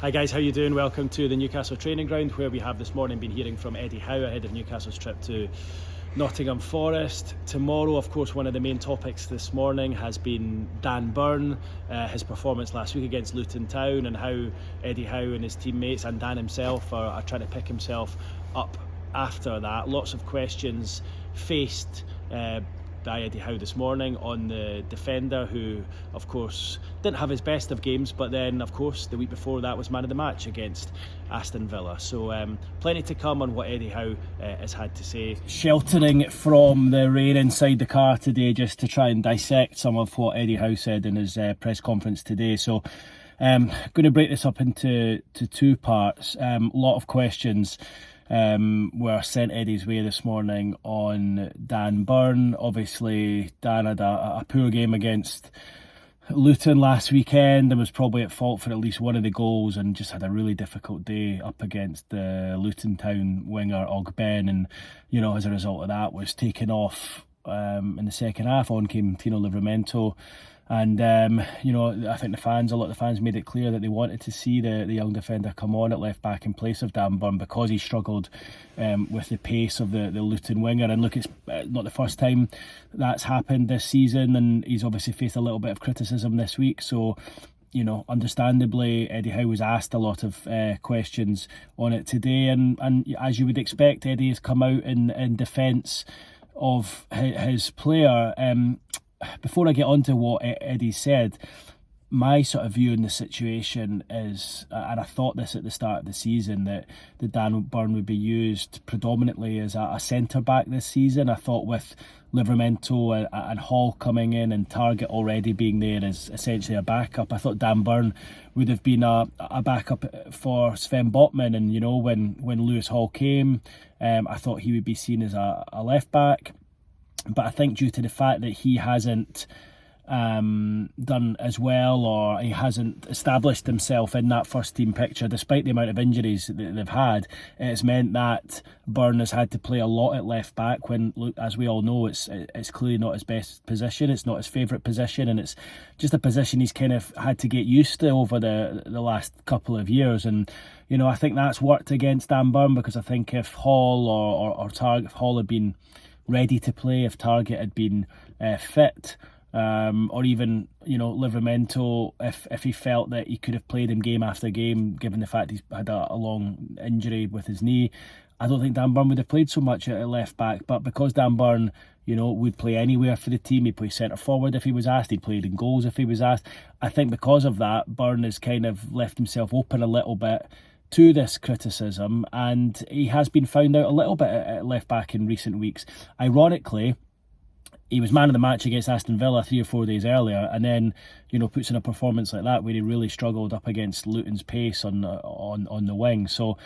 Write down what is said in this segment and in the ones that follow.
Hi guys, how you doing? Welcome to the Newcastle training ground, where we have this morning been hearing from Eddie Howe ahead of Newcastle's trip to Nottingham Forest. Tomorrow, of course, one of the main topics this morning has been Dan Burn, his performance last week against Luton Town, and how Eddie Howe and his teammates and Dan himself are trying to pick himself up after that. Lots of questions faced by Eddie Howe this morning on the defender, who of course didn't have his best of games, but then of course the week before that was man of the match against Aston Villa. So plenty to come on what Eddie Howe has had to say. Sheltering from the rain inside the car today, just to try and dissect some of what Eddie Howe said in his press conference today. So going to break this up into two parts. A lot of questions were sent Eddie's way this morning on Dan Burn. Obviously, Dan had a poor game against Luton last weekend and was probably at fault for at least one of the goals, and just had a really difficult day up against the Luton Town winger Ogben, and as a result of that was taken off in the second half. On came Tino Livramento. And, I think a lot of the fans made it clear that they wanted to see the young defender come on at left back in place of Dan Burn, because he struggled with the pace of the Luton winger. And look, it's not the first time that's happened this season, and he's obviously faced a little bit of criticism this week. So, understandably, Eddie Howe was asked a lot of questions on it today. And as you would expect, Eddie has come out in defence of his player. Before I get on to what Eddie said, my sort of view in the situation is, and I thought this at the start of the season, that Dan Burn would be used predominantly as a centre-back this season. I thought with Livramento and Howe coming in and Target already being there as essentially a backup, I thought Dan Burn would have been a backup for Sven Botman. And, when Lewis Hall came, I thought he would be seen as a left-back. But I think due to the fact that he hasn't done as well, or he hasn't established himself in that first team picture, despite the amount of injuries that they've had, it's meant that Burn has had to play a lot at left back, when, look, as we all know, it's clearly not his best position. It's not his favourite position, and it's just a position he's kind of had to get used to over the last couple of years. And I think that's worked against Dan Burn, because I think if Hall or Target, if Hall had been ready to play, if Target had been fit, or even Livramento, if he felt that he could have played him game after game, given the fact he's had a long injury with his knee, I don't think Dan Burn would have played so much at left back. But because Dan Burn would play anywhere for the team, he'd play centre forward if he was asked, he'd played in goals if he was asked, I think because of that, Burn has kind of left himself open a little bit to this criticism, and he has been found out a little bit at left back in recent weeks. Ironically, he was man of the match against Aston Villa 3 or 4 days earlier, and then puts in a performance like that where he really struggled up against Luton's pace on the wing. So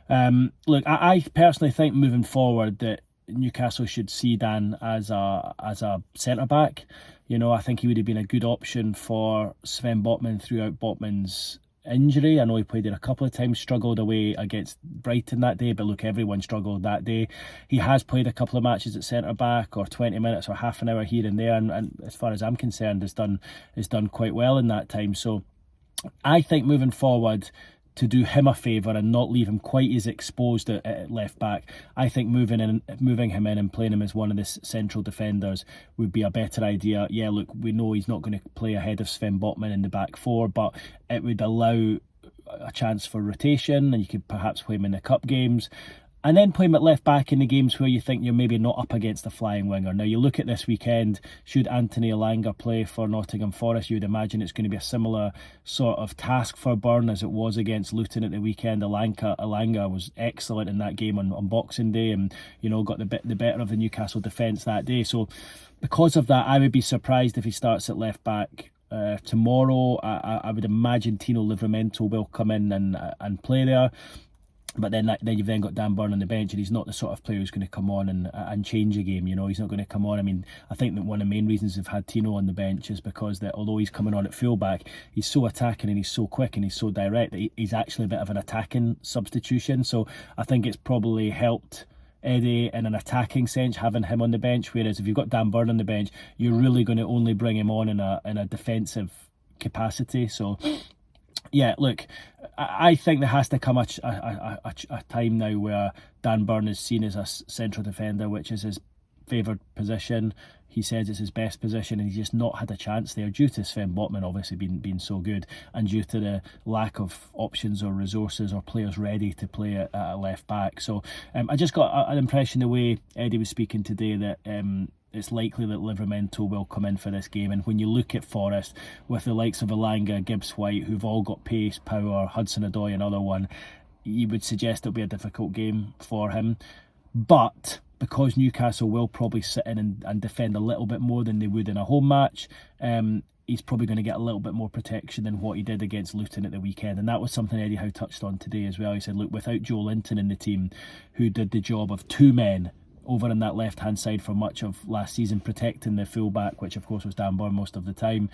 look, I personally think moving forward that Newcastle should see Dan as a centre back. I think he would have been a good option for Sven Botman throughout Botman's injury. I know he played it a couple of times, struggled away against Brighton that day, but look, everyone struggled that day. He has played a couple of matches at centre back, or 20 minutes or half an hour here and there, and as far as I'm concerned, has done quite well in that time. So I think moving forward, to do him a favour and not leave him quite as exposed at left back, I think moving him in and playing him as one of the central defenders would be a better idea. Yeah, look, we know he's not going to play ahead of Sven Botman in the back four, but it would allow a chance for rotation, and you could perhaps play him in the cup games, and then play him at left back in the games where you think you're maybe not up against a flying winger. Now, you look at this weekend, should Anthony Elanga play for Nottingham Forest, you would imagine it's going to be a similar sort of task for Burn as it was against Luton at the weekend. Elanga was excellent in that game on Boxing Day, and got the better of the Newcastle defence that day. So because of that, I would be surprised if he starts at left back tomorrow. I would imagine Tino Livramento will come in and play there. But then you've then got Dan Burn on the bench, and he's not the sort of player who's going to come on and change a game. He's not going to come on. I mean, I think that one of the main reasons they've had Tino on the bench is because that although he's coming on at fullback, he's so attacking and he's so quick and he's so direct that he's actually a bit of an attacking substitution. So I think it's probably helped Eddie in an attacking sense having him on the bench. Whereas if you've got Dan Burn on the bench, you're really going to only bring him on in a defensive capacity. So yeah, look, I think there has to come a time now where Dan Burn is seen as a central defender, which is his favoured position. He says it's his best position, and he's just not had a chance there due to Sven Botman obviously being so good, and due to the lack of options or resources or players ready to play at a left back. So I just got an impression the way Eddie was speaking today that it's likely that Livramento will come in for this game. And when you look at Forest with the likes of Elanga, Gibbs-White, who've all got pace, power, Hudson-Odoi another one, you would suggest it'll be a difficult game for him. But because Newcastle will probably sit in and defend a little bit more than they would in a home match, he's probably going to get a little bit more protection than what he did against Luton at the weekend. And that was something Eddie Howe touched on today as well. He said, look, without Joe Linton in the team, who did the job of two men over on that left-hand side for much of last season, protecting the full-back, which of course was Dan Burn most of the time.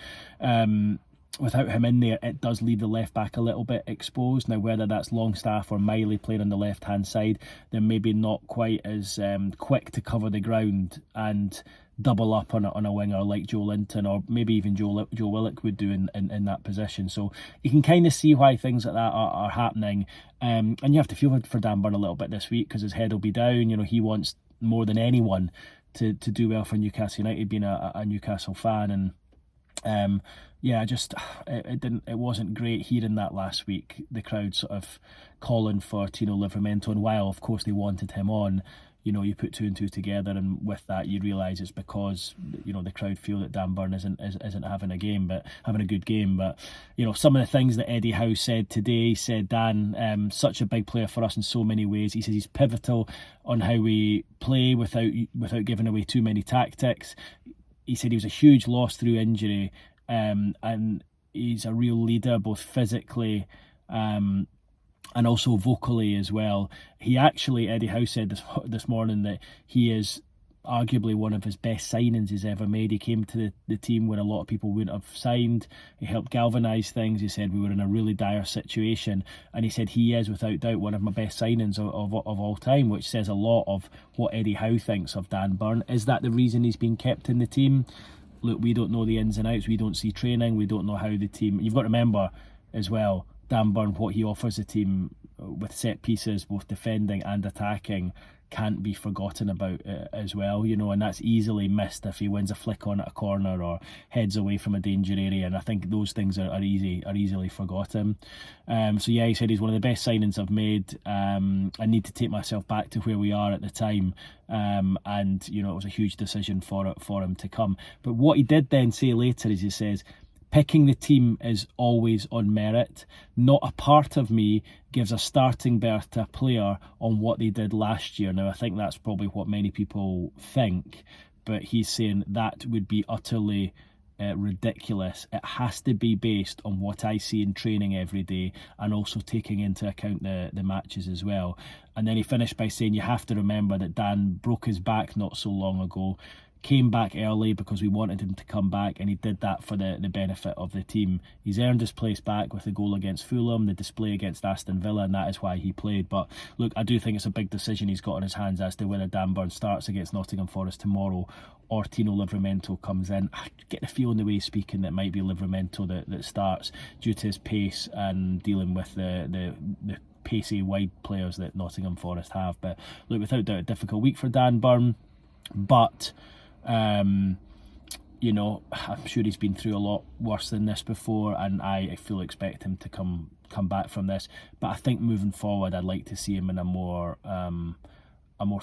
Without him in there, it does leave the left-back a little bit exposed. Now, whether that's Longstaff or Miley playing on the left-hand side, they're maybe not quite as quick to cover the ground and double up on a winger like Joe Linton, or maybe even Joe Willock would do in that position. So you can kind of see why things like that are happening. And you have to feel for Dan Burn a little bit this week, because his head will be down. You know, he wants more than anyone to do well for Newcastle United, being a Newcastle fan. And it wasn't great hearing that last week, the crowd sort of calling for Tino Livramento. And while of course they wanted him on, you know, you put two and two together, and with that you realise it's because, you know, the crowd feel that Dan Burn isn't having a good game. But you know, some of the things that Eddie Howe said today, he said Dan, such a big player for us in so many ways. He says he's pivotal on how we play without giving away too many tactics. He said he was a huge loss through injury, and he's a real leader both physically and also vocally as well. He actually, Eddie Howe said this morning that he is arguably one of his best signings he's ever made. He came to the team when a lot of people wouldn't have signed. He helped galvanise things. He said we were in a really dire situation, and he said he is without doubt one of my best signings of all time, which says a lot of what Eddie Howe thinks of Dan Burn. Is that the reason he's been kept in the team? Look, we don't know the ins and outs. We don't see training. We don't know how the team... You've got to remember as well, Dan Burn, what he offers the team with set pieces, both defending and attacking, can't be forgotten about as well, you know, and that's easily missed if he wins a flick on at a corner or heads away from a danger area. And I think those things are easily forgotten. So yeah, he said he's one of the best signings I've made. I need to take myself back to where we are at the time, and you know, it was a huge decision for him to come. But what he did then say later is, he says, picking the team is always on merit. Not a part of me gives a starting berth to a player on what they did last year. Now, I think that's probably what many people think, but he's saying that would be utterly ridiculous. It has to be based on what I see in training every day, and also taking into account the matches as well. And then he finished by saying you have to remember that Dan broke his back not so long ago, came back early because we wanted him to come back, and he did that for the benefit of the team. He's earned his place back with the goal against Fulham, the display against Aston Villa, and that is why he played. But look, I do think it's a big decision he's got on his hands as to whether Dan Burn starts against Nottingham Forest tomorrow or Tino Livramento comes in. I get the feeling the way he's speaking that it might be Livramento that starts due to his pace and dealing with the pacey wide players that Nottingham Forest have. But look, without doubt, a difficult week for Dan Burn, but you know, I'm sure he's been through a lot worse than this before, and I fully expect him to come back from this. But I think moving forward, I'd like to see him in a more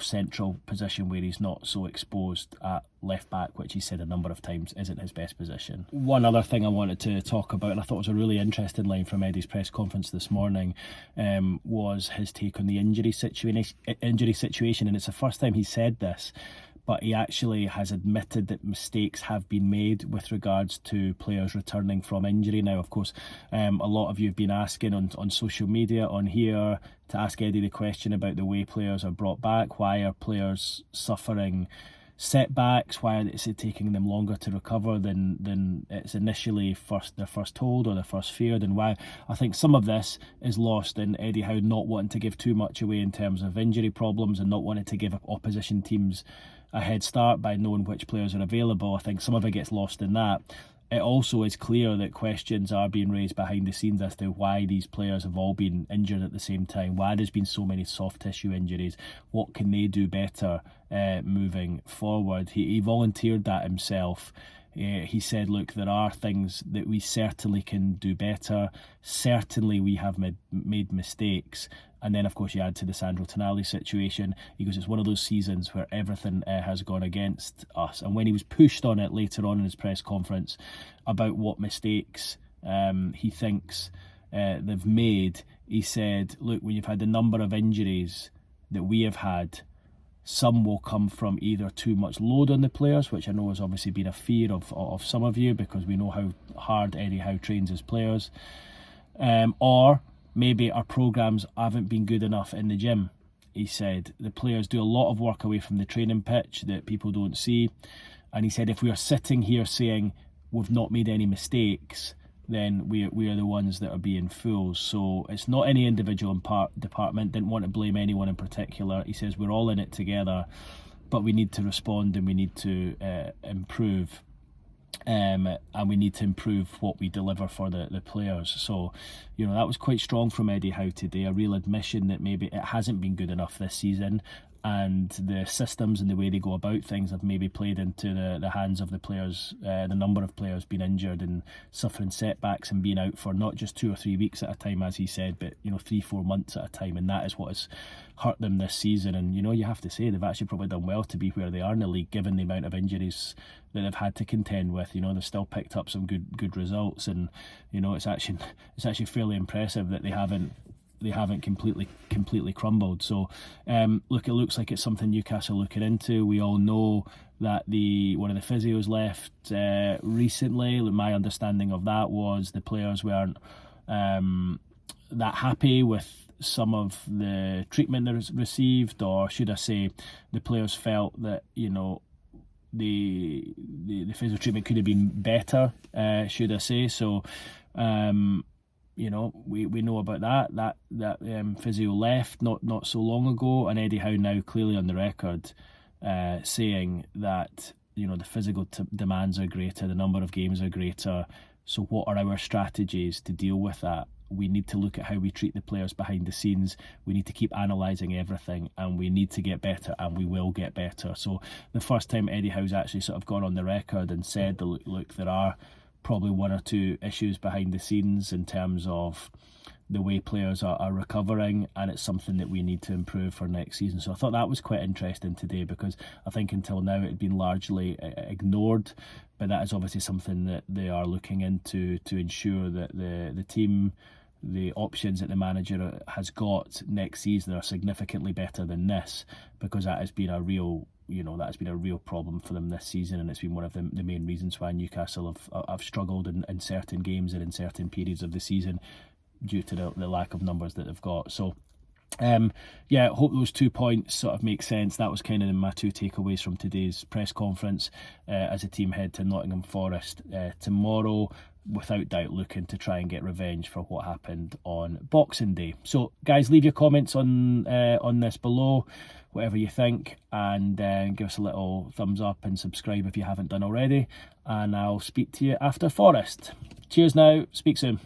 central position where he's not so exposed at left back, which he said a number of times isn't his best position. One other thing I wanted to talk about, and I thought was a really interesting line from Eddie's press conference this morning, was his take on the injury situation. And it's the first time he said this, but he actually has admitted that mistakes have been made with regards to players returning from injury. Now, of course, a lot of you have been asking on social media, on here, to ask Eddie the question about the way players are brought back. Why are players suffering setbacks? Why is it taking them longer to recover than it's initially they're first told or they're first feared? And why I think some of this is lost in Eddie Howe not wanting to give too much away in terms of injury problems, and not wanting to give opposition teams a head start by knowing which players are available. I think some of it gets lost in that. it also is clear that questions are being raised behind the scenes as to why these players have all been injured at the same time, why there's been so many soft tissue injuries, what can they do better moving forward. He volunteered that himself. He said, look, there are things that we certainly can do better. Certainly we have made mistakes. And then, of course, you add to the Sandro Tonali situation. He goes, it's one of those seasons where everything has gone against us. And when he was pushed on it later on in his press conference about what mistakes he thinks they've made, he said, look, when you've had the number of injuries that we have had, some will come from either too much load on the players, which I know has obviously been a fear of some of you because we know how hard Eddie Howe trains his players, or maybe our programmes haven't been good enough in the gym. He said the players do a lot of work away from the training pitch that people don't see, and he said if we are sitting here saying we've not made any mistakes, then we are the ones that are being fools. So it's not any individual department, didn't want to blame anyone in particular. He says we're all in it together, but we need to respond and we need to improve. And we need to improve what we deliver for the players. So, you know, that was quite strong from Eddie Howe today, a real admission that maybe it hasn't been good enough this season, and the systems and the way they go about things have maybe played into the hands of the players, the number of players being injured and suffering setbacks and being out for not just 2 or 3 weeks at a time, as he said, but, you know, 3-4 months at a time, and that is what has hurt them this season. And, you know, you have to say they've actually probably done well to be where they are in the league, given the amount of injuries that they've had to contend with. You know, they've still picked up some good results, and, you know, it's actually fairly impressive that they haven't completely crumbled. So look, it looks like it's something Newcastle are looking into. We all know that one of the physios left recently. My understanding of that was the players weren't that happy with some of the treatment they received, or should I say the players felt that, you know, the physio treatment could have been better, should I say. So you know, we know about that physio left not so long ago, and Eddie Howe now clearly on the record saying that, you know, the physical demands are greater, the number of games are greater. So what are our strategies to deal with that? We need to look at how we treat the players behind the scenes. We need to keep analysing everything, and we need to get better, and we will get better. So the first time Eddie Howe's actually sort of gone on the record and said, look, there are probably 1 or 2 issues behind the scenes in terms of the way players are recovering, and it's something that we need to improve for next season. So I thought that was quite interesting today, because I think until now it had been largely ignored, but that is obviously something that they are looking into to ensure that the team, the options that the manager has got next season are significantly better than this, because that has been a real problem for them this season, and it's been one of the main reasons why Newcastle have struggled in certain games and in certain periods of the season due to the lack of numbers that they've got. So yeah, hope those 2 points sort of make sense. That was kind of my 2 takeaways from today's press conference as a team head to Nottingham Forest tomorrow, without doubt looking to try and get revenge for what happened on Boxing Day. So guys, leave your comments on this below, whatever you think, and give us a little thumbs up and subscribe if you haven't done already, and I'll speak to you after Forest. Cheers now, speak soon.